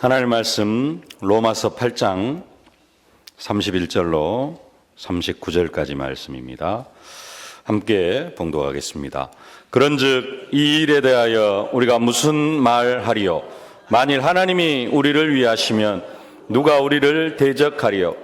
하나님의 말씀 로마서 8장 31절로 39절까지 말씀입니다. 함께 봉독하겠습니다. 그런즉 이 일에 대하여 우리가 무슨 말하리요? 만일 하나님이 우리를 위하시면 누가 우리를 대적하리요?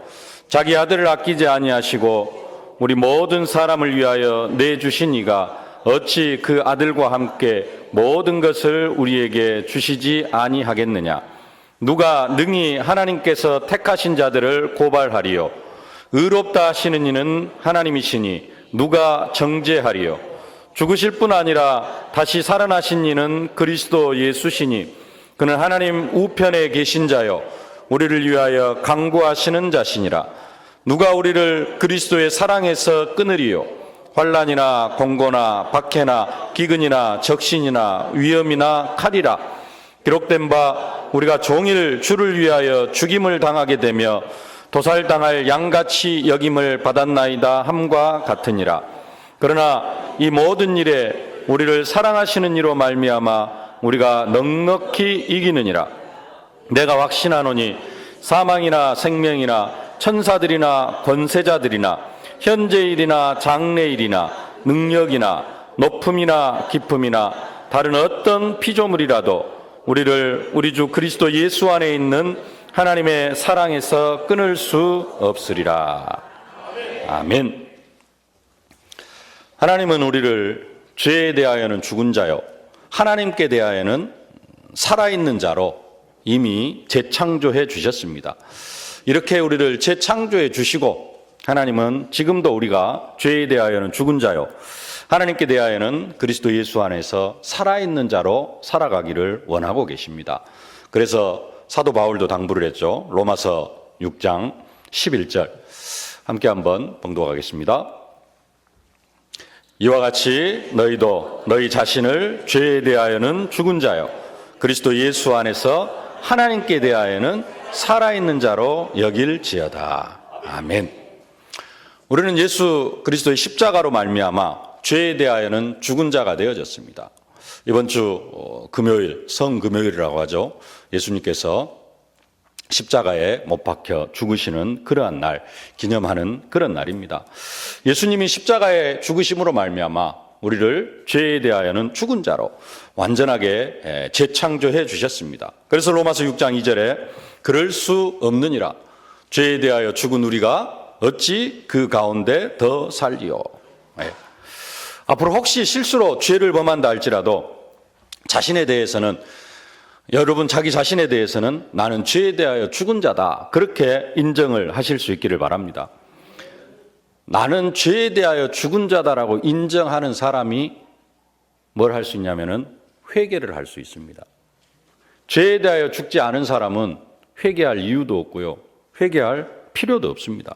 자기 아들을 아끼지 아니하시고 우리 모든 사람을 위하여 내주신 이가 어찌 그 아들과 함께 모든 것을 우리에게 주시지 아니하겠느냐? 누가 능히 하나님께서 택하신 자들을 고발하리요? 의롭다 하시는 이는 하나님이시니 누가 정죄하리요? 죽으실 뿐 아니라 다시 살아나신 이는 그리스도 예수시니 그는 하나님 우편에 계신 자요 우리를 위하여 강구하시는 자시니라. 누가 우리를 그리스도의 사랑에서 끊으리요? 환난이나 공고나 박해나 기근이나 적신이나 위험이나 칼이라. 기록된 바 우리가 종일 주를 위하여 죽임을 당하게 되며 도살당할 양같이 여김을 받았나이다 함과 같으니라. 그러나 이 모든 일에 우리를 사랑하시는 이로 말미암아 우리가 넉넉히 이기느니라. 내가 확신하노니 사망이나 생명이나 천사들이나 권세자들이나 현재일이나 장래일이나 능력이나 높음이나 깊음이나 다른 어떤 피조물이라도 우리를 우리 주 그리스도 예수 안에 있는 하나님의 사랑에서 끊을 수 없으리라. 아멘. 하나님은 우리를 죄에 대하여는 죽은 자요 하나님께 대하여는 살아있는 자로 이미 재창조해 주셨습니다. 이렇게 우리를 재창조해 주시고 하나님은 지금도 우리가 죄에 대하여는 죽은 자요 하나님께 대하여는 그리스도 예수 안에서 살아있는 자로 살아가기를 원하고 계십니다. 그래서 사도 바울도 당부를 했죠. 로마서 6장 11절 함께 한번 봉독하겠습니다. 이와 같이 너희도 너희 자신을 죄에 대하여는 죽은 자요 그리스도 예수 안에서 하나님께 대하여는 살아있는 자로 여길지어다. 아멘. 우리는 예수 그리스도의 십자가로 말미암아 죄에 대하여는 죽은 자가 되어졌습니다. 이번 주 금요일, 성금요일이라고 하죠. 예수님께서 십자가에 못 박혀 죽으시는 그러한 날, 기념하는 그런 날입니다. 예수님이 십자가에 죽으심으로 말미암아 우리를 죄에 대하여는 죽은 자로 완전하게 재창조해 주셨습니다. 그래서 로마서 6장 2절에 그럴 수 없느니라. 죄에 대하여 죽은 우리가 어찌 그 가운데 더 살리요. 네. 앞으로 혹시 실수로 죄를 범한다 할지라도 자신에 대해서는 여러분 자기 자신에 대해서는 나는 죄에 대하여 죽은 자다 그렇게 인정을 하실 수 있기를 바랍니다. 나는 죄에 대하여 죽은 자다라고 인정하는 사람이 뭘 할 수 있냐면은 회개를 할 수 있습니다. 죄에 대하여 죽지 않은 사람은 회개할 이유도 없고요. 회개할 필요도 없습니다.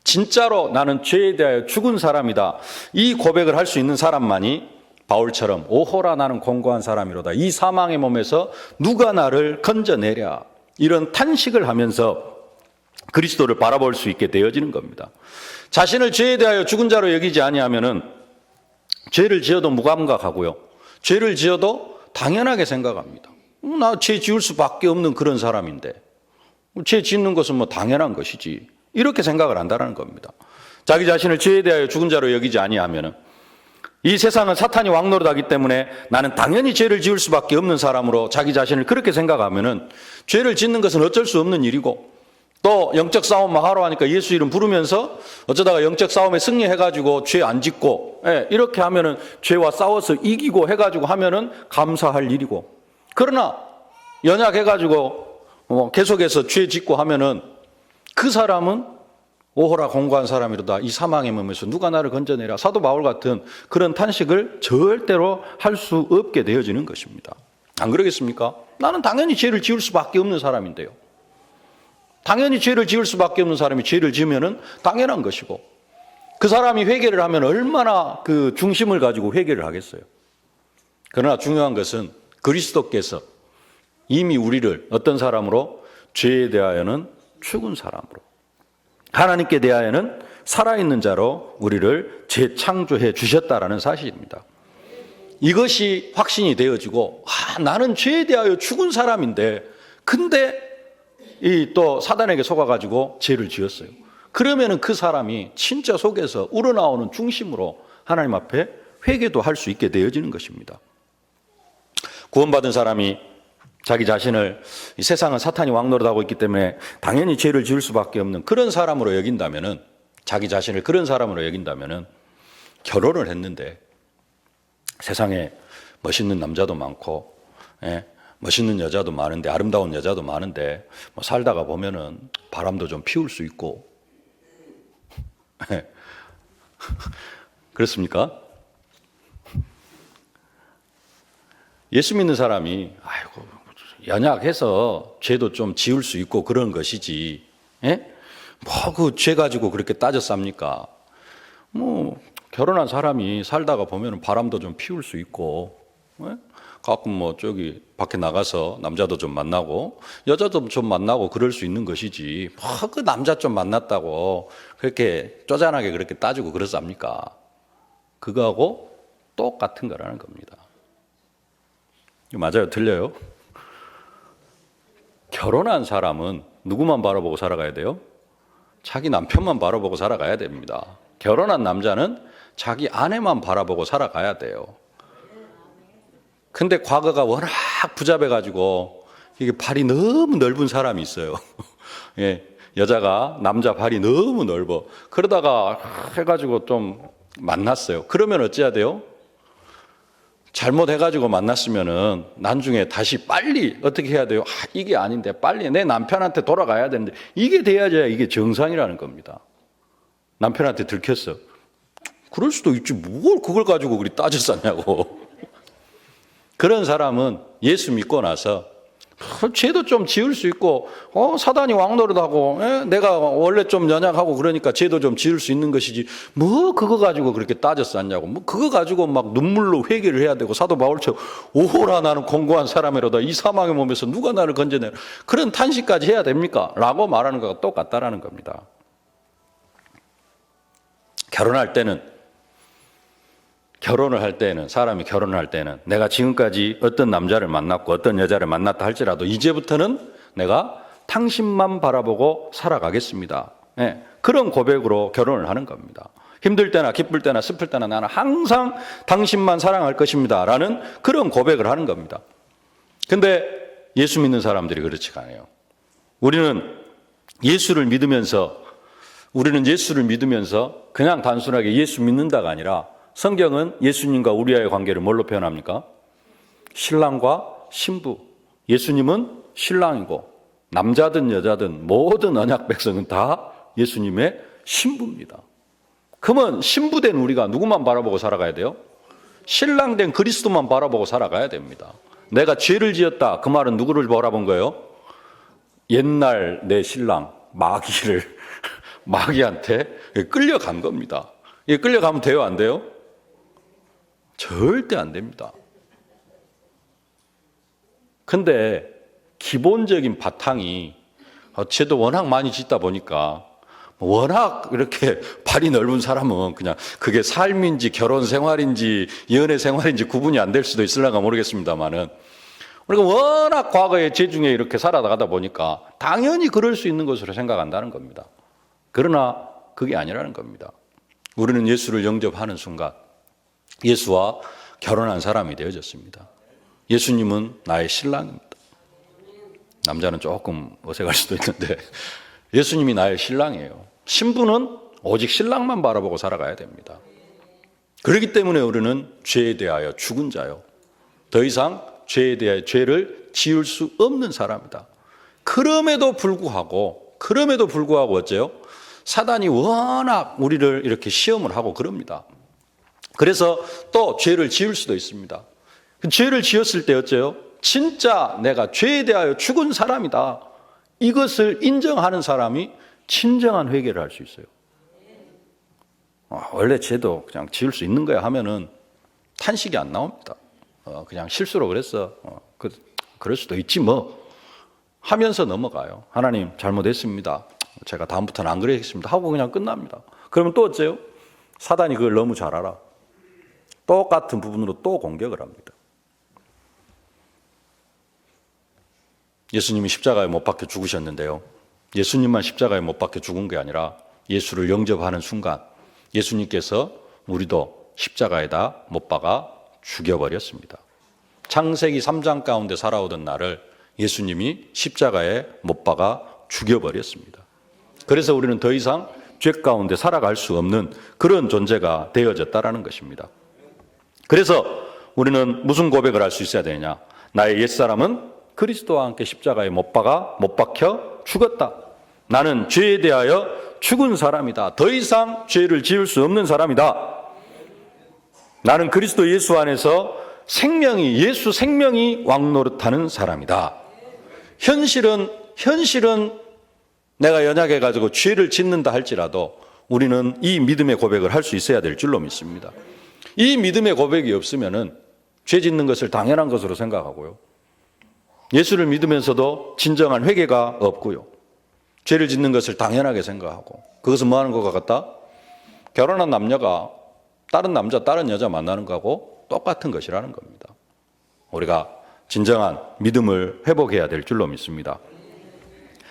진짜로 나는 죄에 대하여 죽은 사람이다. 이 고백을 할 수 있는 사람만이 바울처럼 오호라 나는 공고한 사람이로다. 이 사망의 몸에서 누가 나를 건져내랴. 이런 탄식을 하면서 그리스도를 바라볼 수 있게 되어지는 겁니다. 자신을 죄에 대하여 죽은 자로 여기지 아니하면은 죄를 지어도 무감각하고요. 죄를 지어도 당연하게 생각합니다. 나 죄 지을 수밖에 없는 그런 사람인데 죄 짓는 것은 뭐 당연한 것이지. 이렇게 생각을 한다는 겁니다. 자기 자신을 죄에 대하여 죽은 자로 여기지 아니하면은 이 세상은 사탄이 왕노릇하기 때문에 나는 당연히 죄를 지을 수밖에 없는 사람으로 자기 자신을 그렇게 생각하면은 죄를 짓는 것은 어쩔 수 없는 일이고 또 영적 싸움만 하러 하니까 예수 이름 부르면서 어쩌다가 영적 싸움에 승리해가지고 죄 안 짓고 이렇게 하면은 죄와 싸워서 이기고 해가지고 하면은 감사할 일이고 그러나 연약해가지고 계속해서 죄 짓고 하면은 그 사람은 오호라 공고한 사람이로다. 이 사망의 몸에서 누가 나를 건져내라. 사도 바울 같은 그런 탄식을 절대로 할 수 없게 되어지는 것입니다. 안 그러겠습니까? 나는 당연히 죄를 지을 수밖에 없는 사람인데요. 당연히 죄를 지을 수밖에 없는 사람이 죄를 지으면은 당연한 것이고 그 사람이 회개를 하면 얼마나 그 중심을 가지고 회개를 하겠어요. 그러나 중요한 것은 그리스도께서 이미 우리를 어떤 사람으로 죄에 대하여는 죽은 사람으로 하나님께 대하여는 살아있는 자로 우리를 재창조해 주셨다라는 사실입니다. 이것이 확신이 되어지고 나는 죄에 대하여 죽은 사람인데 근데 이 또 사단에게 속아가지고 죄를 지었어요. 그러면은 그 사람이 진짜 속에서 우러나오는 중심으로 하나님 앞에 회개도 할 수 있게 되어지는 것입니다. 구원받은 사람이 자기 자신을 이 세상은 사탄이 왕노릇하고 있기 때문에 당연히 죄를 지을 수밖에 없는 그런 사람으로 여긴다면은, 자기 자신을 그런 사람으로 여긴다면은, 결혼을 했는데 세상에 멋있는 남자도 많고, 멋있는 여자도 많은데, 아름다운 여자도 많은데, 뭐 살다가 보면은 바람도 좀 피울 수 있고, 그렇습니까? 예수 믿는 사람이 아이고 연약해서 죄도 좀 지을 수 있고 그런 것이지, 뭐 그 죄 가지고 그렇게 따져 쌉니까? 뭐 결혼한 사람이 살다가 보면 바람도 좀 피울 수 있고, 가끔 뭐 저기 밖에 나가서 남자도 좀 만나고 여자도 좀 만나고 그럴 수 있는 것이지, 뭐 그 남자 좀 만났다고 그렇게 쪼잔하게 그렇게 따지고 그러쌉니까? 그거하고 똑같은 거라는 겁니다. 맞아요? 틀려요? 결혼한 사람은 누구만 바라보고 살아가야 돼요? 자기 남편만 바라보고 살아가야 됩니다. 결혼한 남자는 자기 아내만 바라보고 살아가야 돼요. 근데 과거가 워낙 부잡해가지고 이게 발이 너무 넓은 사람이 있어요. 여자가 남자 발이 너무 넓어. 그러다가 해가지고 좀 만났어요. 그러면 어찌해야 돼요? 잘못해가지고 만났으면은 나중에 다시 빨리 어떻게 해야 돼요? 이게 아닌데 빨리 내 남편한테 돌아가야 되는데, 이게 돼야지야 이게 정상이라는 겁니다. 남편한테 들켰어. 그럴 수도 있지 뭘 그걸 가지고 그리 따져 쌌냐고. 그런 사람은 예수 믿고 나서 죄도 좀 지을 수 있고, 사단이 왕노릇하고, 내가 원래 좀 연약하고 그러니까 죄도 좀 지을 수 있는 것이지, 뭐 그거 가지고 그렇게 따져 쌌냐고. 뭐 그거 가지고 막 눈물로 회개를 해야 되고, 사도 바울처럼 오호라 나는 공고한 사람이로다 이 사망의 몸에서 누가 나를 건져내라, 그런 탄식까지 해야 됩니까? 라고 말하는 거가 똑같다라는 겁니다. 사람이 결혼을 할 때는 내가 지금까지 어떤 남자를 만났고 어떤 여자를 만났다 할지라도 이제부터는 내가 당신만 바라보고 살아가겠습니다. 그런 고백으로 결혼을 하는 겁니다. 힘들 때나 기쁠 때나 슬플 때나 나는 항상 당신만 사랑할 것입니다 라는 그런 고백을 하는 겁니다. 근데 예수 믿는 사람들이 그렇지가 않아요. 우리는 예수를 믿으면서 그냥 단순하게 예수 믿는다가 아니라, 성경은 예수님과 우리와의 관계를 뭘로 표현합니까? 신랑과 신부. 예수님은 신랑이고 남자든 여자든 모든 언약 백성은 다 예수님의 신부입니다. 그러면 신부된 우리가 누구만 바라보고 살아가야 돼요? 신랑된 그리스도만 바라보고 살아가야 됩니다. 내가 죄를 지었다, 그 말은 누구를 바라본 거예요? 옛날 내 신랑 마귀한테 끌려간 겁니다. 끌려가면 돼요, 안 돼요? 절대 안 됩니다. 근데 기본적인 바탕이, 쟤도 워낙 많이 짓다 보니까, 워낙 이렇게 발이 넓은 사람은 그냥 그게 삶인지 결혼 생활인지 연애 생활인지 구분이 안 될 수도 있을런가 모르겠습니다만은, 우리가 워낙 과거의 죄 중에 이렇게 살아가다 보니까 당연히 그럴 수 있는 것으로 생각한다는 겁니다. 그러나 그게 아니라는 겁니다. 우리는 예수를 영접하는 순간 예수와 결혼한 사람이 되어졌습니다. 예수님은 나의 신랑입니다. 남자는 조금 어색할 수도 있는데 예수님이 나의 신랑이에요. 신부는 오직 신랑만 바라보고 살아가야 됩니다. 그렇기 때문에 우리는 죄에 대하여 죽은 자요, 더 이상 죄에 대하여 죄를 지을 수 없는 사람이다. 그럼에도 불구하고 어째요? 사단이 워낙 우리를 이렇게 시험을 하고 그럽니다. 그래서 또 죄를 지을 수도 있습니다. 죄를 지었을 때 어째요? 진짜 내가 죄에 대하여 죽은 사람이다, 이것을 인정하는 사람이 진정한 회개를 할 수 있어요. 원래 죄도 그냥 지을 수 있는 거야 하면은 탄식이 안 나옵니다. 그냥 실수로 그랬어. 그럴 수도 있지 뭐 하면서 넘어가요. 하나님 잘못했습니다, 제가 다음부터는 안 그러겠습니다 하고 그냥 끝납니다. 그러면 또 어째요? 사단이 그걸 너무 잘 알아. 똑같은 부분으로 또 공격을 합니다. 예수님이 십자가에 못 박혀 죽으셨는데요. 예수님만 십자가에 못 박혀 죽은 게 아니라 예수를 영접하는 순간 예수님께서 우리도 십자가에다 못 박아 죽여버렸습니다. 창세기 3장 가운데 살아오던 나를 예수님이 십자가에 못 박아 죽여버렸습니다. 그래서 우리는 더 이상 죄 가운데 살아갈 수 없는 그런 존재가 되어졌다라는 것입니다. 그래서 우리는 무슨 고백을 할 수 있어야 되느냐? 나의 옛사람은 그리스도와 함께 십자가에 못 박혀 죽었다. 나는 죄에 대하여 죽은 사람이다. 더 이상 죄를 지을 수 없는 사람이다. 나는 그리스도 예수 안에서 예수 생명이 왕노릇하는 사람이다. 현실은 내가 연약해가지고 죄를 짓는다 할지라도 우리는 이 믿음의 고백을 할 수 있어야 될 줄로 믿습니다. 이 믿음의 고백이 없으면은 죄 짓는 것을 당연한 것으로 생각하고요. 예수를 믿으면서도 진정한 회개가 없고요. 죄를 짓는 것을 당연하게 생각하고, 그것은 뭐 하는 것과 같다? 결혼한 남녀가 다른 남자, 다른 여자 만나는 거하고 똑같은 것이라는 겁니다. 우리가 진정한 믿음을 회복해야 될 줄로 믿습니다.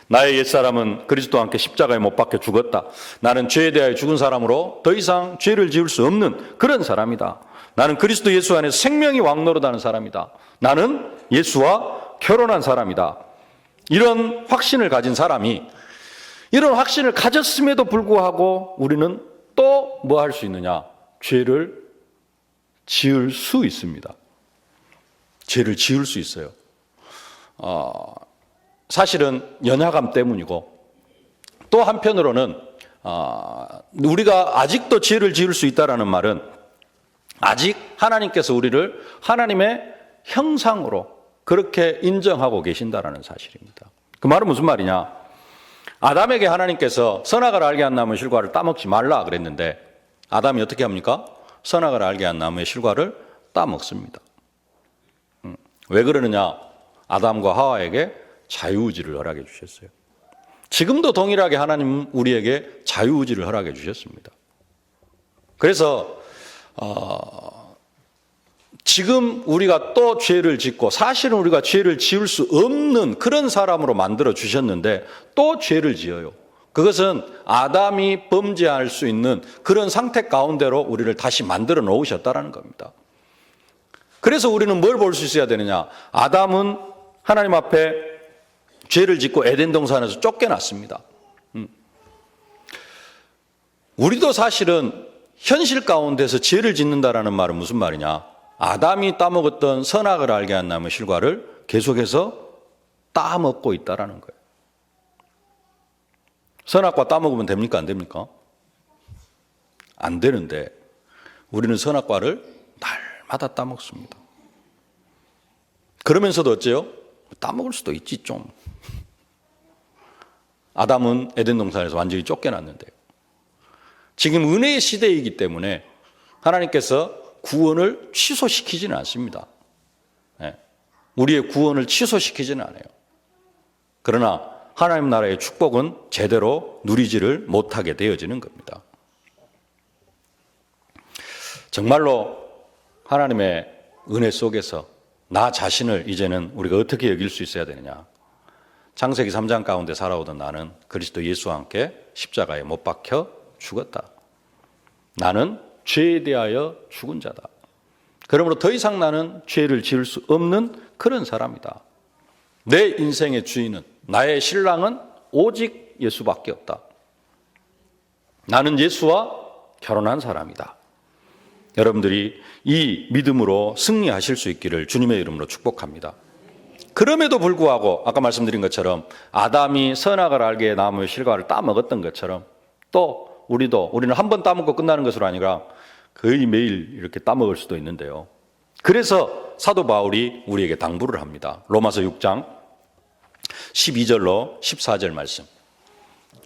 나의 옛사람은 그리스도와 함께 십자가에 못 박혀 죽었다. 나는 죄에 대하여 죽은 사람으로 더 이상 죄를 지을 수 없는 그런 사람이다. 나는 그리스도 예수 안에서 생명이 왕노릇하는 사람이다. 나는 예수와 결혼한 사람이다. 이런 확신을 가진 사람이, 이런 확신을 가졌음에도 불구하고 우리는 또 뭐 할 수 있느냐? 죄를 지을 수 있습니다. 죄를 지을 수 있어요. 사실은 연약함 때문이고, 또 한편으로는 우리가 아직도 죄를 지을 수 있다는 말은 아직 하나님께서 우리를 하나님의 형상으로 그렇게 인정하고 계신다는 사실입니다. 그 말은 무슨 말이냐? 아담에게 하나님께서 선악을 알게 한 나무의 실과를 따먹지 말라 그랬는데 아담이 어떻게 합니까? 선악을 알게 한 나무의 실과를 따먹습니다. 왜 그러느냐? 아담과 하와에게 자유의지를 허락해 주셨어요. 지금도 동일하게 하나님 우리에게 자유의지를 허락해 주셨습니다. 그래서 지금 우리가 또 죄를 짓고, 사실은 우리가 죄를 지을 수 없는 그런 사람으로 만들어 주셨는데 또 죄를 지어요. 그것은 아담이 범죄할 수 있는 그런 상태 가운데로 우리를 다시 만들어 놓으셨다는 겁니다. 그래서 우리는 뭘 볼 수 있어야 되느냐? 아담은 하나님 앞에 죄를 짓고 에덴 동산에서 쫓겨났습니다. 우리도 사실은 현실 가운데서 죄를 짓는다라는 말은 무슨 말이냐? 아담이 따먹었던 선악을 알게 한 나무의 실과를 계속해서 따먹고 있다라는 거예요. 선악과 따먹으면 됩니까? 안 됩니까? 안 되는데 우리는 선악과를 날마다 따먹습니다. 그러면서도 어째요? 따먹을 수도 있지 좀. 아담은 에덴 동산에서 완전히 쫓겨났는데요. 지금 은혜의 시대이기 때문에 하나님께서 구원을 취소시키지는 않습니다. 우리의 구원을 취소시키지는 않아요. 그러나 하나님 나라의 축복은 제대로 누리지를 못하게 되어지는 겁니다. 정말로 하나님의 은혜 속에서 나 자신을 이제는 우리가 어떻게 여길 수 있어야 되느냐? 창세기 3장 가운데 살아오던 나는 그리스도 예수와 함께 십자가에 못 박혀 죽었다. 나는 죄에 대하여 죽은 자다. 그러므로 더 이상 나는 죄를 지을 수 없는 그런 사람이다. 내 인생의 주인은, 나의 신랑은 오직 예수밖에 없다. 나는 예수와 결혼한 사람이다. 여러분들이 이 믿음으로 승리하실 수 있기를 주님의 이름으로 축복합니다. 그럼에도 불구하고 아까 말씀드린 것처럼 아담이 선악을 알게 나무의 실과를 따먹었던 것처럼 또 우리는 한 번 따먹고 끝나는 것으로 아니라 거의 매일 이렇게 따먹을 수도 있는데요. 그래서 사도 바울이 우리에게 당부를 합니다. 로마서 6장 12절로 14절 말씀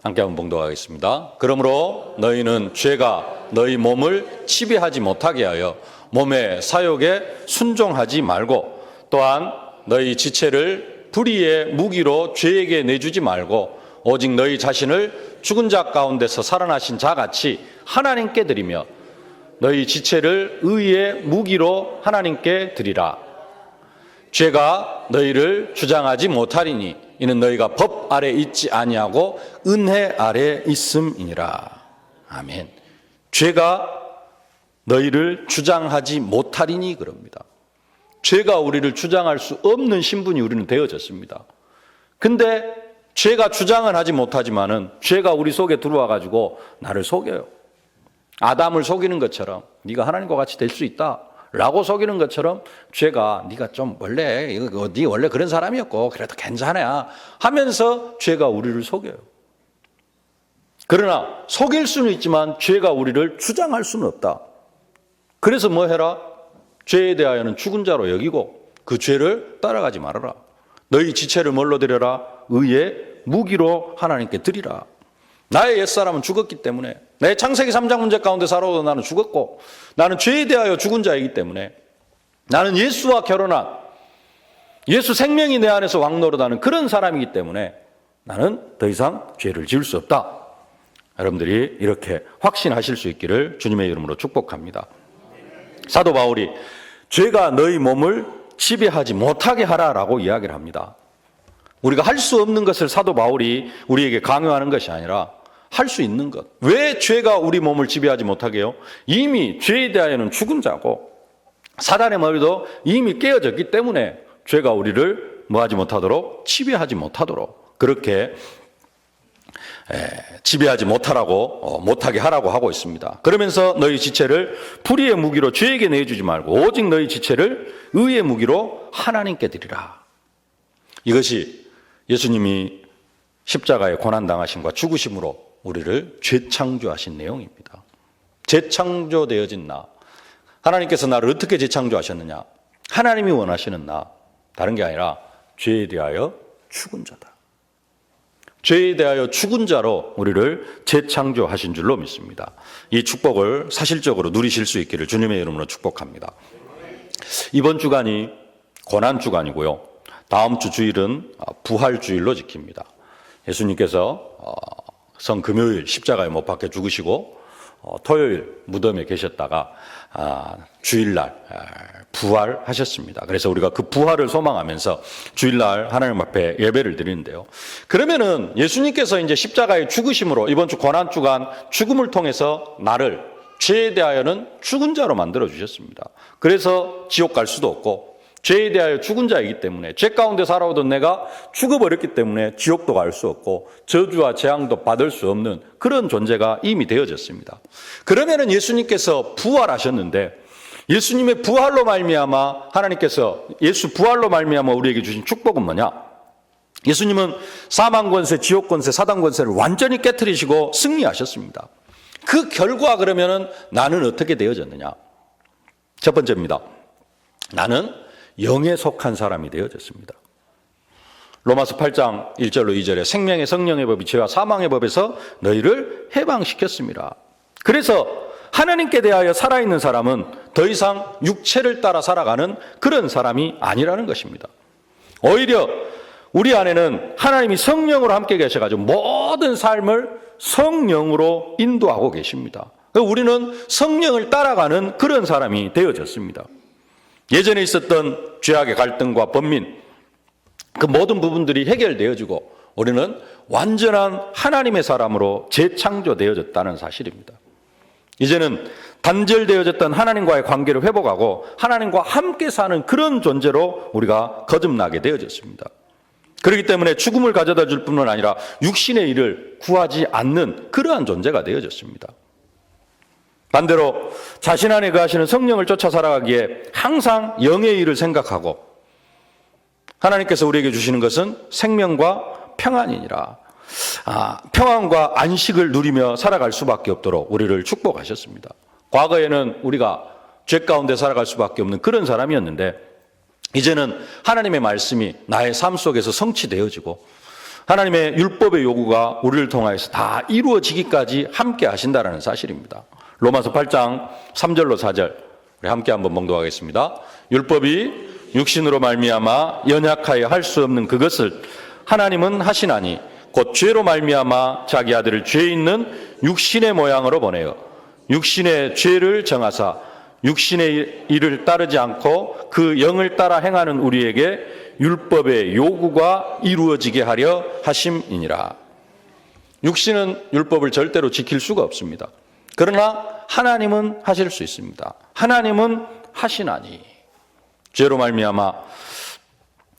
함께 한번 봉독하겠습니다. 그러므로 너희는 죄가 너희 몸을 지배하지 못하게 하여 몸의 사욕에 순종하지 말고, 또한 너희 지체를 불의의 무기로 죄에게 내주지 말고 오직 너희 자신을 죽은 자 가운데서 살아나신 자같이 하나님께 드리며 너희 지체를 의의 무기로 하나님께 드리라. 죄가 너희를 주장하지 못하리니 이는 너희가 법 아래 있지 아니하고 은혜 아래 있음이니라. 아멘. 죄가 너희를 주장하지 못하리니 그럽니다. 죄가 우리를 주장할 수 없는 신분이 우리는 되어졌습니다. 근데 죄가 주장은 하지 못하지만은 죄가 우리 속에 들어와 가지고 나를 속여요. 아담을 속이는 것처럼 네가 하나님과 같이 될 수 있다 라고 속이는 것처럼 죄가 네가 좀 원래 네 원래 그런 사람이었고 그래도 괜찮아 하면서 죄가 우리를 속여요. 그러나 속일 수는 있지만 죄가 우리를 주장할 수는 없다. 그래서 뭐 해라? 죄에 대하여는 죽은 자로 여기고 그 죄를 따라가지 말아라. 너희 지체를 뭘로 드려라? 의의 무기로 하나님께 드리라. 나의 옛사람은 죽었기 때문에 내 창세기 3장 문제 가운데 살아오던 나는 죽었고 나는 죄에 대하여 죽은 자이기 때문에 나는 예수와 결혼한 예수 생명이 내 안에서 왕노릇하는 그런 사람이기 때문에 나는 더 이상 죄를 지을 수 없다. 여러분들이 이렇게 확신하실 수 있기를 주님의 이름으로 축복합니다. 사도 바울이 죄가 너희 몸을 지배하지 못하게 하라라고 이야기를 합니다. 우리가 할 수 없는 것을 사도 바울이 우리에게 강요하는 것이 아니라 할 수 있는 것. 왜 죄가 우리 몸을 지배하지 못하게 해요? 이미 죄에 대하여는 죽은 자고 사단의 머리도 이미 깨어졌기 때문에 죄가 우리를 뭐하지 못하도록 지배하지 못하도록 그렇게 지배하지 못하게 하라고 하고 있습니다. 그러면서 너희 지체를 불의의 무기로 죄에게 내주지 말고 오직 너희 지체를 의의 무기로 하나님께 드리라. 이것이 예수님이 십자가에 고난당하심과 죽으심으로 우리를 재창조하신 내용입니다. 재창조되어진 나. 하나님께서 나를 어떻게 재창조하셨느냐? 하나님이 원하시는 나. 다른 게 아니라 죄에 대하여 죽은 자다. 죄에 대하여 죽은 자로 우리를 재창조하신 줄로 믿습니다. 이 축복을 사실적으로 누리실 수 있기를 주님의 이름으로 축복합니다. 이번 주간이 고난주간이고요. 다음 주 주일은 부활주일로 지킵니다. 예수님께서 성금요일 십자가에 못 박혀 죽으시고 토요일 무덤에 계셨다가 주일날 부활하셨습니다. 그래서 우리가 그 부활을 소망하면서 주일날 하나님 앞에 예배를 드리는데요. 그러면은 예수님께서 이제 십자가의 죽으심으로 이번 주 고난주간 죽음을 통해서 나를 죄에 대하여는 죽은 자로 만들어 주셨습니다. 그래서 지옥 갈 수도 없고 죄에 대하여 죽은 자이기 때문에 죄 가운데 살아오던 내가 죽어버렸기 때문에 지옥도 갈 수 없고 저주와 재앙도 받을 수 없는 그런 존재가 이미 되어졌습니다. 그러면은 예수님께서 부활하셨는데 예수님의 부활로 말미암아 하나님께서 예수 부활로 말미암아 우리에게 주신 축복은 뭐냐? 예수님은 사망 권세, 지옥 권세, 사단 권세를 완전히 깨트리시고 승리하셨습니다. 그 결과 그러면은 나는 어떻게 되어졌느냐? 첫 번째입니다. 나는 영에 속한 사람이 되어졌습니다. 로마서 8장 1절로 2절에 생명의 성령의 법이 죄와 사망의 법에서 너희를 해방시켰습니다. 그래서 하나님께 대하여 살아있는 사람은 더 이상 육체를 따라 살아가는 그런 사람이 아니라는 것입니다. 오히려 우리 안에는 하나님이 성령으로 함께 계셔가지고 모든 삶을 성령으로 인도하고 계십니다. 우리는 성령을 따라가는 그런 사람이 되어졌습니다. 예전에 있었던 죄악의 갈등과 번민 그 모든 부분들이 해결되어지고 우리는 완전한 하나님의 사람으로 재창조되어졌다는 사실입니다. 이제는 단절되어졌던 하나님과의 관계를 회복하고 하나님과 함께 사는 그런 존재로 우리가 거듭나게 되어졌습니다. 그렇기 때문에 죽음을 가져다 줄 뿐만 아니라 육신의 일을 구하지 않는 그러한 존재가 되어졌습니다. 반대로 자신 안에 거하시는 성령을 쫓아 살아가기에 항상 영의 일을 생각하고 하나님께서 우리에게 주시는 것은 생명과 평안이니라. 평안과 안식을 누리며 살아갈 수밖에 없도록 우리를 축복하셨습니다. 과거에는 우리가 죄 가운데 살아갈 수밖에 없는 그런 사람이었는데 이제는 하나님의 말씀이 나의 삶 속에서 성취되어지고 하나님의 율법의 요구가 우리를 통하여서 다 이루어지기까지 함께 하신다는 사실입니다. 로마서 8장 3절로 4절 우리 함께 한번 봉독하겠습니다. 율법이 육신으로 말미암아 연약하여 할 수 없는 그것을 하나님은 하시나니 곧 죄로 말미암아 자기 아들을 죄 있는 육신의 모양으로 보내어 육신의 죄를 정하사 육신의 일을 따르지 않고 그 영을 따라 행하는 우리에게 율법의 요구가 이루어지게 하려 하심이니라. 육신은 율법을 절대로 지킬 수가 없습니다. 그러나 하나님은 하실 수 있습니다. 하나님은 하시나니 죄로 말미암아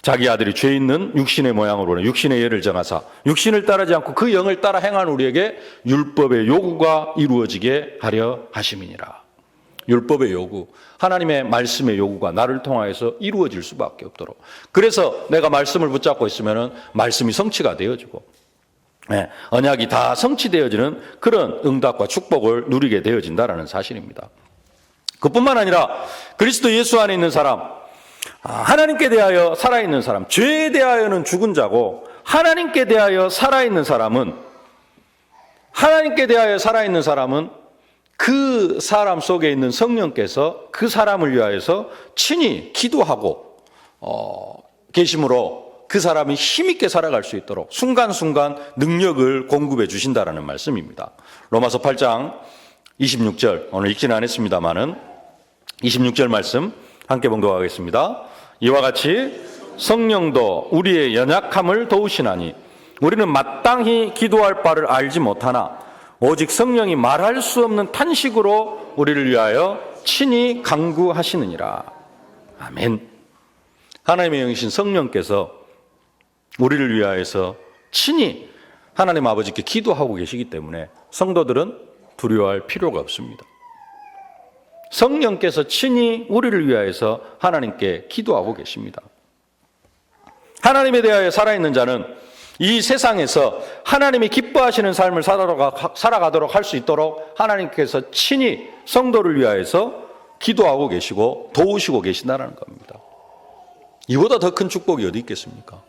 자기 아들이 죄 있는 육신의 모양으로 육신의 예를 정하사 육신을 따르지 않고 그 영을 따라 행하는 우리에게 율법의 요구가 이루어지게 하려 하심이니라. 율법의 요구, 하나님의 말씀의 요구가 나를 통하여서 이루어질 수밖에 없도록. 그래서 내가 말씀을 붙잡고 있으면 말씀이 성취가 되어지고 언약이 다 성취되어지는 그런 응답과 축복을 누리게 되어진다는 사실입니다. 그뿐만 아니라 그리스도 예수 안에 있는 사람, 하나님께 대하여 살아있는 사람, 죄에 대하여는 죽은 자고 하나님께 대하여 살아있는 사람은 그 사람 속에 있는 성령께서 그 사람을 위하여서 친히 기도하고 계심으로 그 사람이 힘있게 살아갈 수 있도록 순간순간 능력을 공급해 주신다라는 말씀입니다. 로마서 8장 26절, 오늘 읽지는 않았습니다만은 26절 말씀 함께 봉독하겠습니다. 이와 같이 성령도 우리의 연약함을 도우시나니 우리는 마땅히 기도할 바를 알지 못하나 오직 성령이 말할 수 없는 탄식으로 우리를 위하여 친히 간구하시느니라. 아멘. 하나님의 영이신 성령께서 우리를 위하여서 친히 하나님 아버지께 기도하고 계시기 때문에 성도들은 두려워할 필요가 없습니다. 성령께서 친히 우리를 위하여서 하나님께 기도하고 계십니다. 하나님에 대하여 살아있는 자는 이 세상에서 하나님이 기뻐하시는 삶을 살아가도록 할 수 있도록 하나님께서 친히 성도를 위하여서 기도하고 계시고 도우시고 계신다는 겁니다. 이보다 더 큰 축복이 어디 있겠습니까?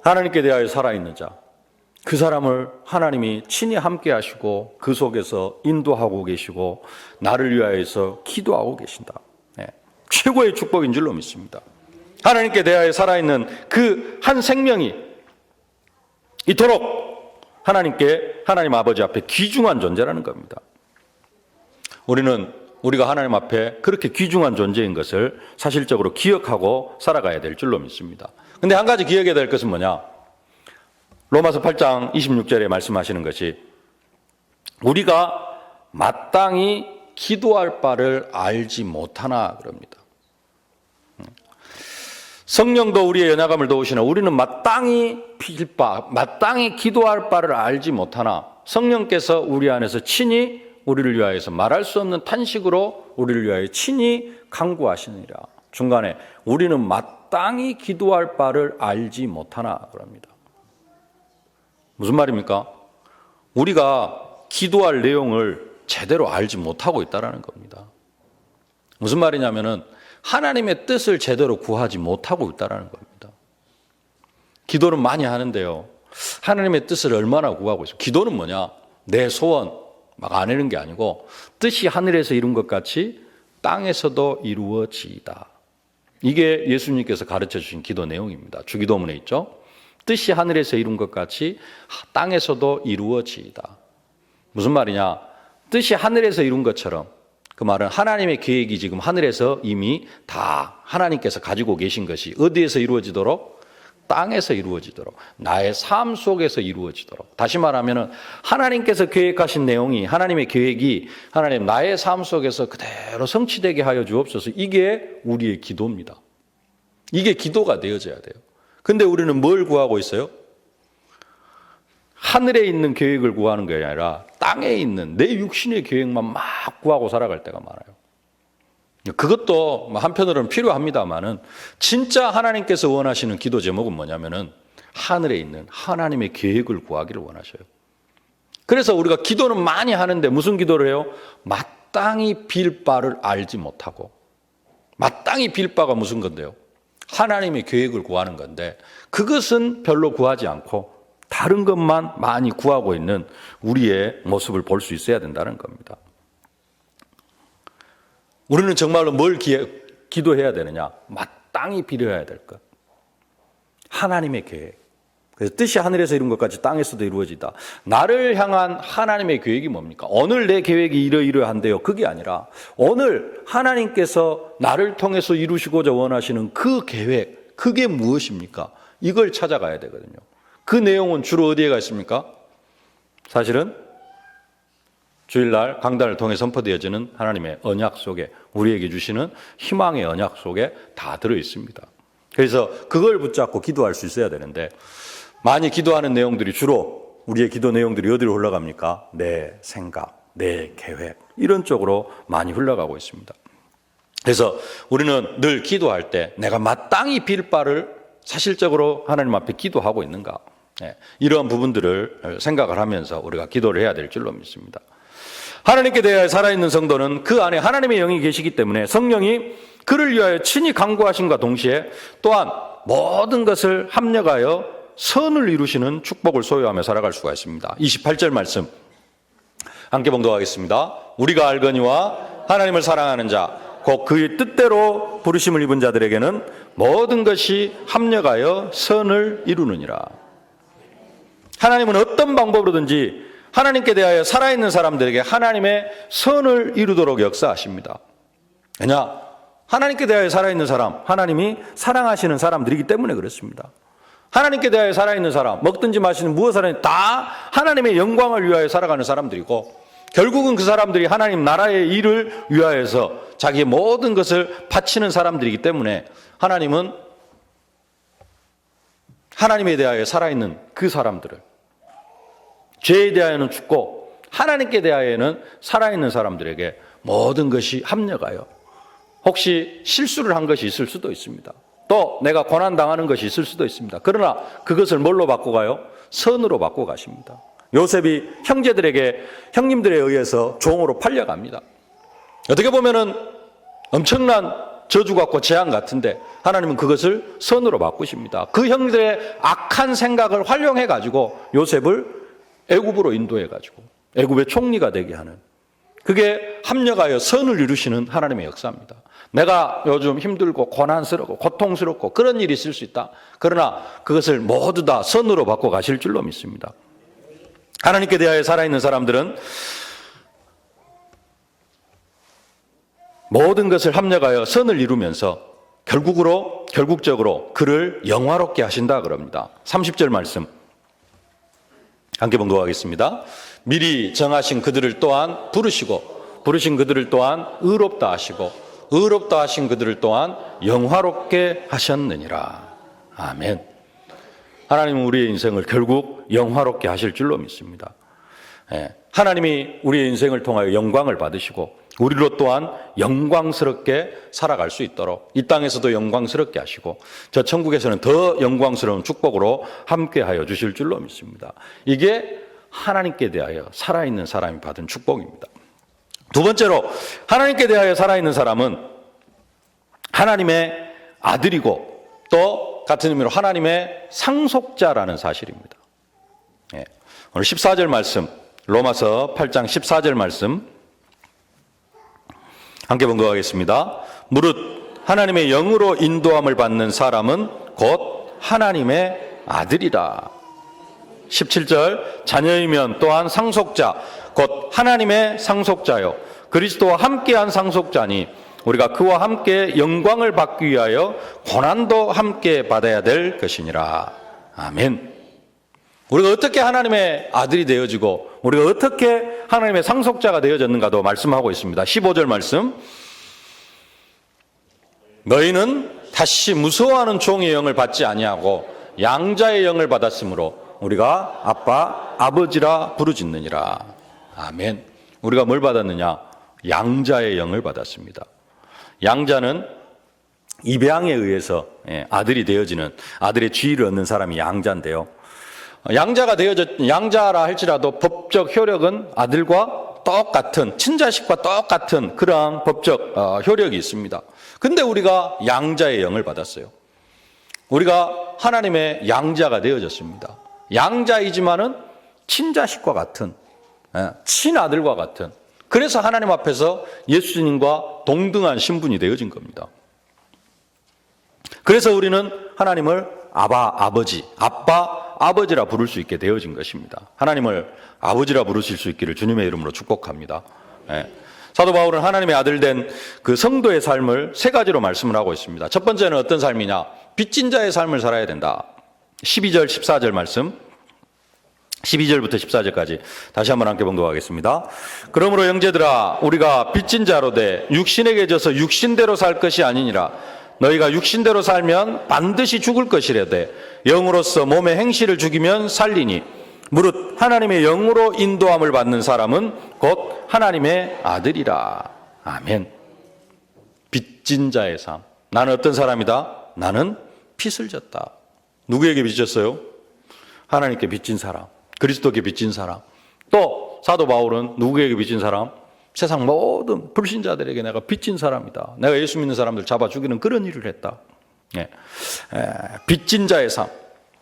하나님께 대하여 살아있는 자, 그 사람을 하나님이 친히 함께 하시고 그 속에서 인도하고 계시고 나를 위하여서 기도하고 계신다. 최고의 축복인 줄로 믿습니다. 하나님께 대하여 살아있는 그 한 생명이 이토록 하나님 아버지 앞에 귀중한 존재라는 겁니다. 우리가 하나님 앞에 그렇게 귀중한 존재인 것을 사실적으로 기억하고 살아가야 될 줄로 믿습니다. 근데 한 가지 기억해야 될 것은 뭐냐? 로마서 8장 26절에 말씀하시는 것이 우리가 마땅히 기도할 바를 알지 못하나 그럽니다. 성령도 우리의 연약함을 도우시나 우리는 마땅히 기도할 바를 알지 못하나 성령께서 우리 안에서 친히 우리를 위하여서 말할 수 없는 탄식으로 우리를 위하여 친히 간구하시느니라. 중간에 우리는 마땅히 기도할 바를 알지 못하나 그럽니다. 무슨 말입니까? 우리가 기도할 내용을 제대로 알지 못하고 있다는 겁니다. 무슨 말이냐면은 하나님의 뜻을 제대로 구하지 못하고 있다는 겁니다. 기도는 많이 하는데요. 하나님의 뜻을 얼마나 구하고 있어요? 기도는 뭐냐? 내 소원 막 안 하는 게 아니고 뜻이 하늘에서 이룬 것 같이 땅에서도 이루어지이다. 이게 예수님께서 가르쳐 주신 기도 내용입니다. 주기도문에 있죠. 뜻이 하늘에서 이룬 것 같이 땅에서도 이루어지이다. 무슨 말이냐? 뜻이 하늘에서 이룬 것처럼 그 말은 하나님의 계획이 지금 하늘에서 이미 다 하나님께서 가지고 계신 것이 어디에서 이루어지도록? 땅에서 이루어지도록, 나의 삶 속에서 이루어지도록. 다시 말하면 하나님께서 계획하신 내용이, 하나님의 계획이 하나님 나의 삶 속에서 그대로 성취되게 하여 주옵소서. 이게 우리의 기도입니다. 이게 기도가 되어져야 돼요. 근데 우리는 뭘 구하고 있어요? 하늘에 있는 계획을 구하는 게 아니라 땅에 있는 내 육신의 계획만 막 구하고 살아갈 때가 많아요. 그것도 한편으로는 필요합니다만은 진짜 하나님께서 원하시는 기도 제목은 뭐냐면은 하늘에 있는 하나님의 계획을 구하기를 원하셔요. 그래서 우리가 기도는 많이 하는데 무슨 기도를 해요? 마땅히 빌 바를 알지 못하고. 마땅히 빌 바가 무슨 건데요? 하나님의 계획을 구하는 건데 그것은 별로 구하지 않고 다른 것만 많이 구하고 있는 우리의 모습을 볼 수 있어야 된다는 겁니다. 우리는 정말로 뭘 기도해야 되느냐? 마땅히 빌어야 될 것. 하나님의 계획. 그래서 뜻이 하늘에서 이룬 것까지 땅에서도 이루어지다. 나를 향한 하나님의 계획이 뭡니까? 오늘 내 계획이 이러이러한데요. 그게 아니라 오늘 하나님께서 나를 통해서 이루시고자 원하시는 그 계획, 그게 무엇입니까? 이걸 찾아가야 되거든요. 그 내용은 주로 어디에 있습니까? 사실은 주일날 강단을 통해 선포되어지는 하나님의 언약 속에, 우리에게 주시는 희망의 언약 속에 다 들어있습니다. 그래서 그걸 붙잡고 기도할 수 있어야 되는데, 많이 기도하는 내용들이 주로 우리의 기도 내용들이 어디로 흘러갑니까? 내 생각, 내 계획, 이런 쪽으로 많이 흘러가고 있습니다. 그래서 우리는 늘 기도할 때 내가 마땅히 빌 바를 사실적으로 하나님 앞에 기도하고 있는가, 이러한 부분들을 생각을 하면서 우리가 기도를 해야 될 줄로 믿습니다. 하나님께 대하여 살아있는 성도는 그 안에 하나님의 영이 계시기 때문에 성령이 그를 위하여 친히 간구하심과 동시에 또한 모든 것을 합력하여 선을 이루시는 축복을 소유하며 살아갈 수가 있습니다. 28절 말씀 함께 봉독하겠습니다. 우리가 알거니와 하나님을 사랑하는 자 곧 그의 뜻대로 부르심을 입은 자들에게는 모든 것이 합력하여 선을 이루느니라. 하나님은 어떤 방법으로든지 하나님께 대하여 살아있는 사람들에게 하나님의 선을 이루도록 역사하십니다. 왜냐? 하나님께 대하여 살아있는 사람, 하나님이 사랑하시는 사람들이기 때문에 그렇습니다. 하나님께 대하여 살아있는 사람, 먹든지 마시는 무엇을 하든 다 하나님의 영광을 위하여 살아가는 사람들이고, 결국은 그 사람들이 하나님 나라의 일을 위하여서 자기의 모든 것을 바치는 사람들이기 때문에 하나님은 하나님에 대하여 살아있는 그 사람들을, 죄에 대하여는 죽고 하나님께 대하여는 살아있는 사람들에게 모든 것이 합력하여, 혹시 실수를 한 것이 있을 수도 있습니다. 또 내가 고난당하는 것이 있을 수도 있습니다. 그러나 그것을 뭘로 바꿔가요? 선으로 바꿔가십니다. 요셉이 형님들에 의해서 종으로 팔려갑니다. 어떻게 보면은 엄청난 저주 같고 재앙 같은데 하나님은 그것을 선으로 바꾸십니다. 그 형들의 악한 생각을 활용해 가지고 요셉을 애굽으로 인도해 가지고 애굽의 총리가 되게 하는, 그게 합력하여 선을 이루시는 하나님의 역사입니다. 내가 요즘 힘들고 고난스럽고 고통스럽고 그런 일이 있을 수 있다. 그러나 그것을 모두 다 선으로 바꿔 가실 줄로 믿습니다. 하나님께 대하여 살아있는 사람들은 모든 것을 합력하여 선을 이루면서 결국적으로 그를 영화롭게 하신다 그럽니다. 30절 말씀 함께 봉독하겠습니다. 미리 정하신 그들을 또한 부르시고 부르신 그들을 또한 의롭다 하시고 의롭다 하신 그들을 또한 영화롭게 하셨느니라. 아멘. 하나님은 우리의 인생을 결국 영화롭게 하실 줄로 믿습니다. 하나님이 우리의 인생을 통하여 영광을 받으시고 우리로 또한 영광스럽게 살아갈 수 있도록 이 땅에서도 영광스럽게 하시고 저 천국에서는 더 영광스러운 축복으로 함께하여 주실 줄로 믿습니다. 이게 하나님께 대하여 살아있는 사람이 받은 축복입니다. 두 번째로 하나님께 대하여 살아있는 사람은 하나님의 아들이고 또 같은 의미로 하나님의 상속자라는 사실입니다. 오늘 14절 말씀, 로마서 8장 14절 말씀 함께 봉독하겠습니다. 무릇 하나님의 영으로 인도함을 받는 사람은 곧 하나님의 아들이라. 17절 자녀이면 또한 상속자 곧 하나님의 상속자요 그리스도와 함께한 상속자니 우리가 그와 함께 영광을 받기 위하여 고난도 함께 받아야 될 것이니라. 아멘. 우리가 어떻게 하나님의 아들이 되어지고 우리가 어떻게 하나님의 상속자가 되어졌는가도 말씀하고 있습니다. 15절 말씀. 너희는 다시 무서워하는 종의 영을 받지 아니하고 양자의 영을 받았으므로 우리가 아빠, 아버지라 부르짖느니라. 아멘. 우리가 뭘 받았느냐? 양자의 영을 받았습니다. 양자는 입양에 의해서 아들이 되어지는, 아들의 지위를 얻는 사람이 양자인데요. 양자라 할지라도 법적 효력은 아들과 똑같은, 친자식과 똑같은 그러한 법적 효력이 있습니다. 근데 우리가 양자의 영을 받았어요. 우리가 하나님의 양자가 되어졌습니다. 양자이지만은 친자식과 같은, 친아들과 같은, 그래서 하나님 앞에서 예수님과 동등한 신분이 되어진 겁니다. 그래서 우리는 하나님을 아빠, 아버지라 부를 수 있게 되어진 것입니다. 하나님을 아버지라 부르실 수 있기를 주님의 이름으로 축복합니다. 예. 사도 바울은 하나님의 아들 된 그 성도의 삶을 세 가지로 말씀을 하고 있습니다. 첫 번째는 어떤 삶이냐? 빚진 자의 삶을 살아야 된다. 12절 14절 말씀, 12절부터 14절까지 다시 한번 함께 봉독하겠습니다. 그러므로 형제들아, 우리가 빚진 자로 돼 육신에게 져서 육신대로 살 것이 아니니라. 너희가 육신대로 살면 반드시 죽을 것이라되 영으로서 몸의 행실을 죽이면 살리니 무릇 하나님의 영으로 인도함을 받는 사람은 곧 하나님의 아들이라. 아멘. 빚진 자의 삶. 나는 어떤 사람이다? 나는 빚을 졌다. 누구에게 빚졌어요? 하나님께 빚진 사람, 그리스도께 빚진 사람. 또 사도 바울은 누구에게 빚진 사람? 세상 모든 불신자들에게 내가 빚진 사람이다. 내가 예수 믿는 사람들 잡아 죽이는 그런 일을 했다. 예. 빚진 자의 삶.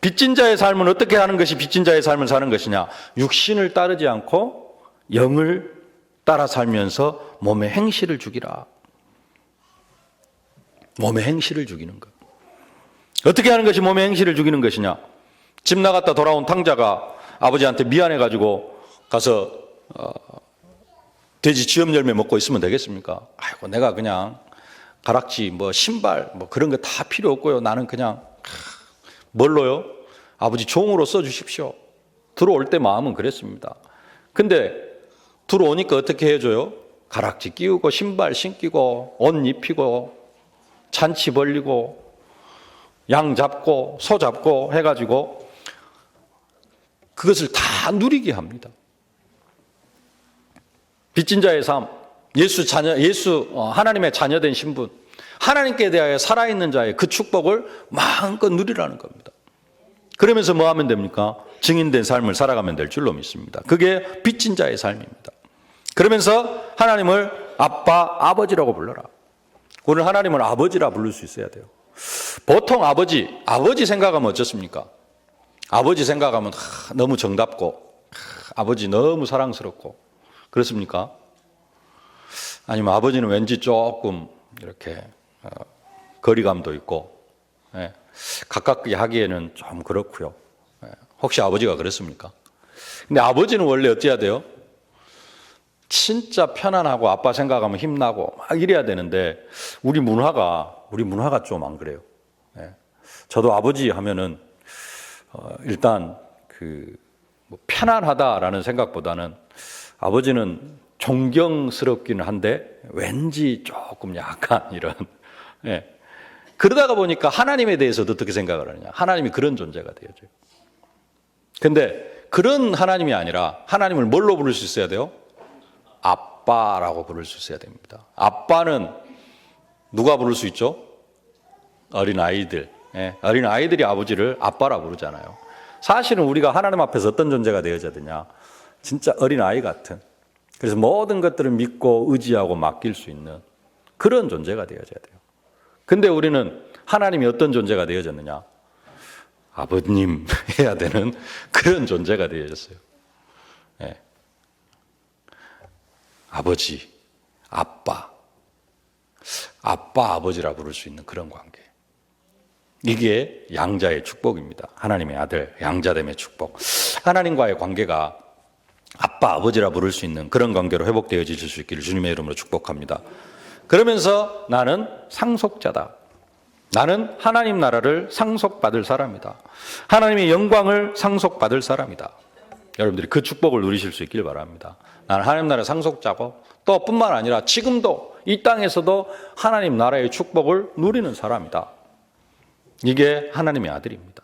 빚진 자의 삶은 어떻게 하는 것이 빚진 자의 삶을 사는 것이냐? 육신을 따르지 않고 영을 따라 살면서 몸의 행실을 죽이라. 몸의 행실을 죽이는 것. 어떻게 하는 것이 몸의 행실을 죽이는 것이냐? 집 나갔다 돌아온 탕자가 아버지한테 미안해가지고 가서 돼지 쥐염 열매 먹고 있으면 되겠습니까? 아이고, 내가 그냥 가락지, 신발, 그런 거 다 필요 없고요. 나는 그냥 뭘로요? 아버지 종으로 써주십시오. 들어올 때 마음은 그랬습니다. 근데 들어오니까 어떻게 해줘요? 가락지 끼우고 신발 신기고 옷 입히고 잔치 벌리고 양 잡고 소 잡고 해가지고 그것을 다 누리게 합니다. 빚진 자의 삶, 하나님의 자녀된 신분, 하나님께 대하여 살아있는 자의 그 축복을 마음껏 누리라는 겁니다. 그러면서 뭐 하면 됩니까? 증인된 삶을 살아가면 될 줄로 믿습니다. 그게 빚진 자의 삶입니다. 그러면서 하나님을 아빠, 아버지라고 불러라. 오늘 하나님을 아버지라 부를 수 있어야 돼요. 보통 아버지 생각하면 어떻습니까? 아버지 생각하면 너무 정답고 아버지 너무 사랑스럽고 그렇습니까? 아니면 아버지는 왠지 조금 이렇게 거리감도 있고 가깝게 하기에는 좀 그렇고요. 혹시 아버지가 그렇습니까? 근데 아버지는 원래 어찌해야 돼요? 진짜 편안하고 아빠 생각하면 힘나고 막 이래야 되는데 우리 문화가 좀 안 그래요. 저도 아버지 하면은 일단 편안하다라는 생각보다는 아버지는 존경스럽기는 한데 왠지 조금 약간 이런 그러다가 보니까 하나님에 대해서도 어떻게 생각을 하느냐. 하나님이 그런 존재가 되어져요. 근데 그런 하나님이 아니라 하나님을 뭘로 부를 수 있어야 돼요? 아빠라고 부를 수 있어야 됩니다. 아빠는 누가 부를 수 있죠? 어린아이들. 어린아이들이 아버지를 아빠라 부르잖아요. 사실은 우리가 하나님 앞에서 어떤 존재가 되어져야 되냐. 진짜 어린아이 같은. 그래서 모든 것들을 믿고 의지하고 맡길 수 있는 그런 존재가 되어져야 돼요. 근데 우리는 하나님이 어떤 존재가 되어졌느냐? 아버님 해야 되는 그런 존재가 되어졌어요. 아버지, 아빠, 아버지라 부를 수 있는 그런 관계. 이게 양자의 축복입니다. 하나님의 아들, 양자됨의 축복. 하나님과의 관계가 아빠, 아버지라 부를 수 있는 그런 관계로 회복되어질 수 있기를 주님의 이름으로 축복합니다. 그러면서 나는 상속자다. 나는 하나님 나라를 상속받을 사람이다. 하나님의 영광을 상속받을 사람이다. 여러분들이 그 축복을 누리실 수 있길 바랍니다. 나는 하나님 나라의 상속자고 또 뿐만 아니라 지금도 이 땅에서도 하나님 나라의 축복을 누리는 사람이다. 이게 하나님의 아들입니다.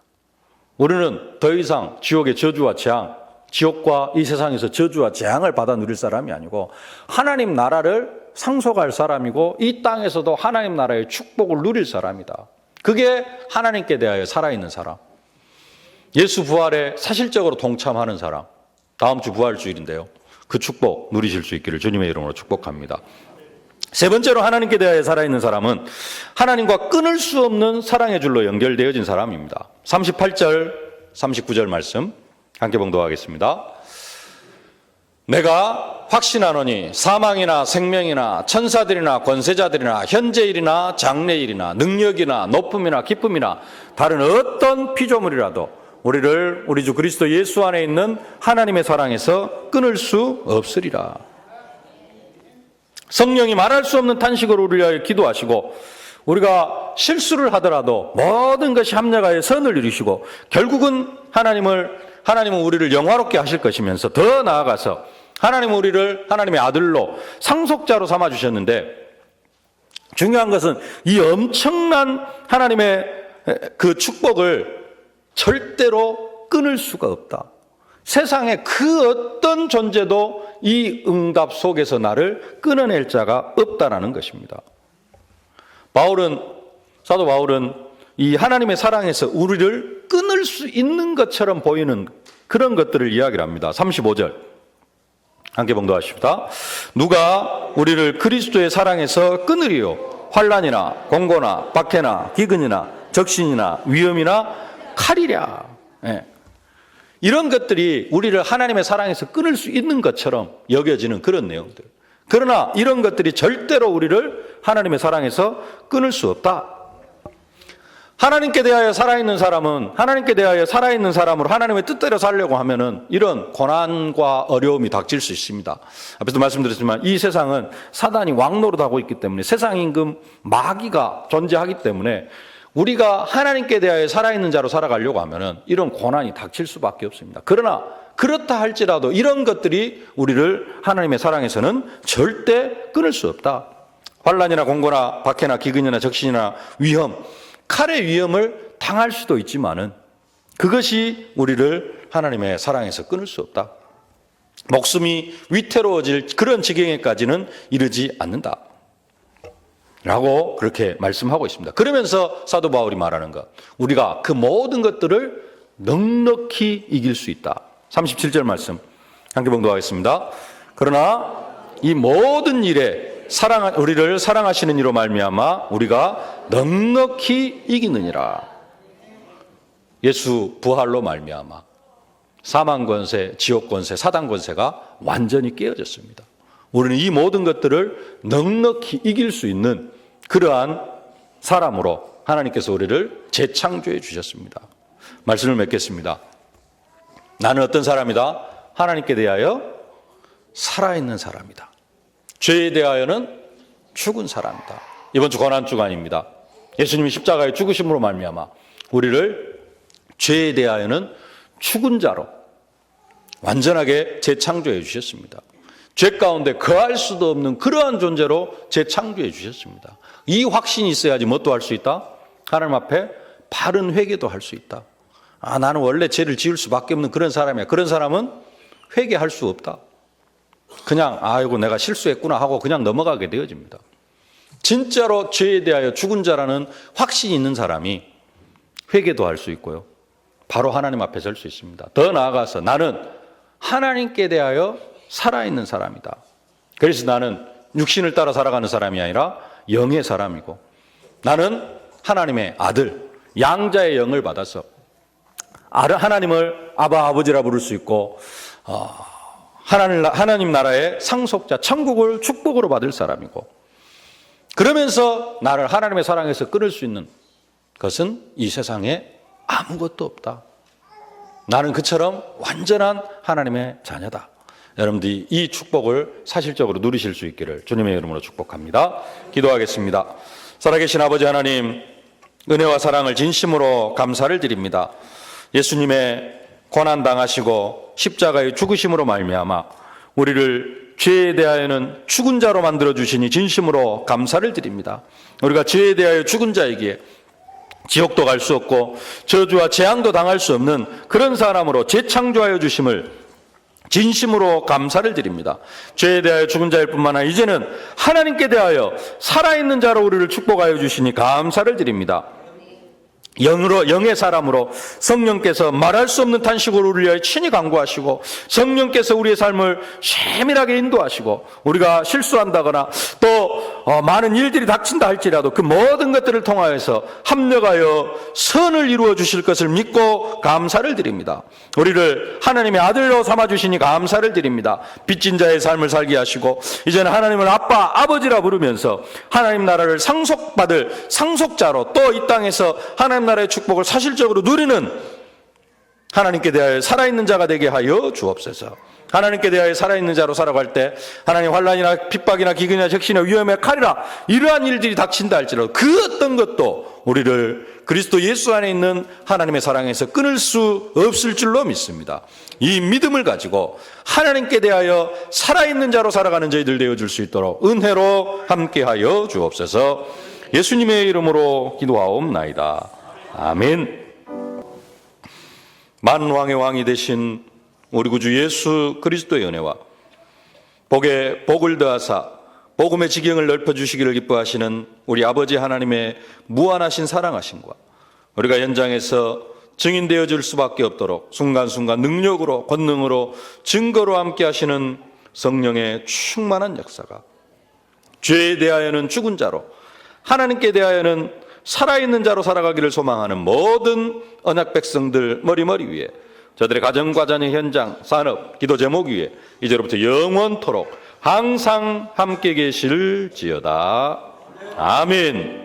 우리는 더 이상 지옥의 저주와 재앙, 지옥과 이 세상에서 저주와 재앙을 받아 누릴 사람이 아니고 하나님 나라를 상속할 사람이고 이 땅에서도 하나님 나라의 축복을 누릴 사람이다. 그게 하나님께 대하여 살아있는 사람. 예수 부활에 사실적으로 동참하는 사람. 다음 주 부활주일인데요. 그 축복 누리실 수 있기를 주님의 이름으로 축복합니다. 세 번째로 하나님께 대하여 살아있는 사람은 하나님과 끊을 수 없는 사랑의 줄로 연결되어진 사람입니다. 38절, 39절 말씀 함께 봉독하겠습니다. 내가 확신하노니 사망이나 생명이나 천사들이나 권세자들이나 현재일이나 장래일이나 능력이나 높음이나 기쁨이나 다른 어떤 피조물이라도 우리를 우리 주 그리스도 예수 안에 있는 하나님의 사랑에서 끊을 수 없으리라. 성령이 말할 수 없는 탄식으로 우리를 위하여 기도하시고 우리가 실수를 하더라도 모든 것이 합력하여 선을 이루시고 결국은 하나님은 우리를 영화롭게 하실 것이면서 더 나아가서 하나님은 우리를 하나님의 아들로 상속자로 삼아주셨는데 중요한 것은 이 엄청난 하나님의 그 축복을 절대로 끊을 수가 없다. 세상에 그 어떤 존재도 이 응답 속에서 나를 끊어낼 자가 없다라는 것입니다. 사도 바울은 이 하나님의 사랑에서 우리를 끊을 수 있는 것처럼 보이는 그런 것들을 이야기를 합니다. 35절 함께 봉독하십시다. 누가 우리를 그리스도의 사랑에서 끊으리요? 환난이나 공고나 박해나 기근이나 적신이나 위험이나 칼이랴. 이런 것들이 우리를 하나님의 사랑에서 끊을 수 있는 것처럼 여겨지는 그런 내용들. 그러나 이런 것들이 절대로 우리를 하나님의 사랑에서 끊을 수 없다. 하나님께 대하여 살아있는 사람은 하나님께 대하여 살아있는 사람으로 하나님의 뜻대로 살려고 하면은 이런 고난과 어려움이 닥칠 수 있습니다. 앞에서 말씀드렸지만 이 세상은 사단이 왕노릇하고 있기 때문에 세상 임금 마귀가 존재하기 때문에 우리가 하나님께 대하여 살아있는 자로 살아가려고 하면은 이런 고난이 닥칠 수밖에 없습니다. 그러나 그렇다 할지라도 이런 것들이 우리를 하나님의 사랑에서는 절대 끊을 수 없다. 환난이나 공고나 박해나 기근이나 적신이나 위험, 칼의 위험을 당할 수도 있지만은 그것이 우리를 하나님의 사랑에서 끊을 수 없다. 목숨이 위태로워질 그런 지경에까지는 이르지 않는다. 라고 그렇게 말씀하고 있습니다. 그러면서 사도 바울이 말하는 것, 우리가 그 모든 것들을 넉넉히 이길 수 있다. 37절 말씀 함께 봉독하겠습니다. 그러나 이 모든 일에 우리를 사랑하시는 이로 말미암아 우리가 넉넉히 이기느니라. 예수 부활로 말미암아 사망 권세, 지옥 권세, 사단 권세가 완전히 깨어졌습니다. 우리는 이 모든 것들을 넉넉히 이길 수 있는 그러한 사람으로 하나님께서 우리를 재창조해 주셨습니다. 말씀을 맺겠습니다. 나는 어떤 사람이다? 하나님께 대하여 살아있는 사람이다. 죄에 대하여는 죽은 사람이다. 이번 주 고난주간입니다. 예수님이 십자가에 죽으심으로 말미암아 우리를 죄에 대하여는 죽은 자로 완전하게 재창조해 주셨습니다. 죄 가운데 거할 수도 없는 그러한 존재로 재창조해 주셨습니다. 이 확신이 있어야지 뭣도 할 수 있다? 하나님 앞에 바른 회개도 할 수 있다. 나는 원래 죄를 지을 수밖에 없는 그런 사람이야. 그런 사람은 회개할 수 없다. 그냥 아이고 내가 실수했구나 하고 그냥 넘어가게 되어집니다. 진짜로 죄에 대하여 죽은 자라는 확신이 있는 사람이 회개도 할 수 있고요. 바로 하나님 앞에 설 수 있습니다. 더 나아가서 나는 하나님께 대하여 살아있는 사람이다. 그래서 나는 육신을 따라 살아가는 사람이 아니라 영의 사람이고 나는 하나님의 아들, 양자의 영을 받아서 하나님을 아버지라 부를 수 있고 하나님 나라의 상속자, 천국을 축복으로 받을 사람이고 그러면서 나를 하나님의 사랑에서 끊을 수 있는 것은 이 세상에 아무것도 없다. 나는 그처럼 완전한 하나님의 자녀다. 여러분들이 이 축복을 사실적으로 누리실 수 있기를 주님의 이름으로 축복합니다. 기도하겠습니다. 살아계신 아버지 하나님, 은혜와 사랑을 진심으로 감사를 드립니다. 예수님의 고난당하시고 십자가의 죽으심으로 말미암아 우리를 죄에 대하여는 죽은 자로 만들어주시니 진심으로 감사를 드립니다. 우리가 죄에 대하여 죽은 자이기에 지옥도 갈 수 없고 저주와 재앙도 당할 수 없는 그런 사람으로 재창조하여 주심을 진심으로 감사를 드립니다. 죄에 대하여 죽은 자일 뿐만 아니라 이제는 하나님께 대하여 살아있는 자로 우리를 축복하여 주시니 감사를 드립니다. 영의 사람으로 성령께서 말할 수 없는 탄식으로 우리를 위하여 친히 간구하시고 성령께서 우리의 삶을 세밀하게 인도하시고 우리가 실수한다거나 또 많은 일들이 닥친다 할지라도 그 모든 것들을 통하여서 합력하여 선을 이루어 주실 것을 믿고 감사를 드립니다. 우리를 하나님의 아들로 삼아주시니 감사를 드립니다. 빚진 자의 삶을 살게 하시고 이제는 하나님을 아빠, 아버지라 부르면서 하나님 나라를 상속받을 상속자로 또 이 땅에서 하나님 나라의 축복을 사실적으로 누리는 하나님께 대하여 살아있는 자가 되게 하여 주옵소서. 하나님께 대하여 살아있는 자로 살아갈 때 하나님 환난이나 핍박이나 기근이나 적신이나 위험에 칼이라 이러한 일들이 닥친다 할지라도 그 어떤 것도 우리를 그리스도 예수 안에 있는 하나님의 사랑에서 끊을 수 없을 줄로 믿습니다. 이 믿음을 가지고 하나님께 대하여 살아있는 자로 살아가는 저희들 되어줄 수 있도록 은혜로 함께하여 주옵소서. 예수님의 이름으로 기도하옵나이다. 아멘. 만왕의 왕이 되신 우리 구주 예수 그리스도의 은혜와 복에 복을 더하사 복음의 지경을 넓혀주시기를 기뻐하시는 우리 아버지 하나님의 무한하신 사랑하심과 우리가 현장에서 증인되어 줄 수밖에 없도록 순간순간 능력으로 권능으로 증거로 함께 하시는 성령의 충만한 역사가 죄에 대하여는 죽은 자로 하나님께 대하여는 살아있는 자로 살아가기를 소망하는 모든 언약 백성들 머리머리 위에 저들의 가정과 자녀 현장, 산업, 기도 제목 위에 이제로부터 영원토록 항상 함께 계실지어다. 아멘.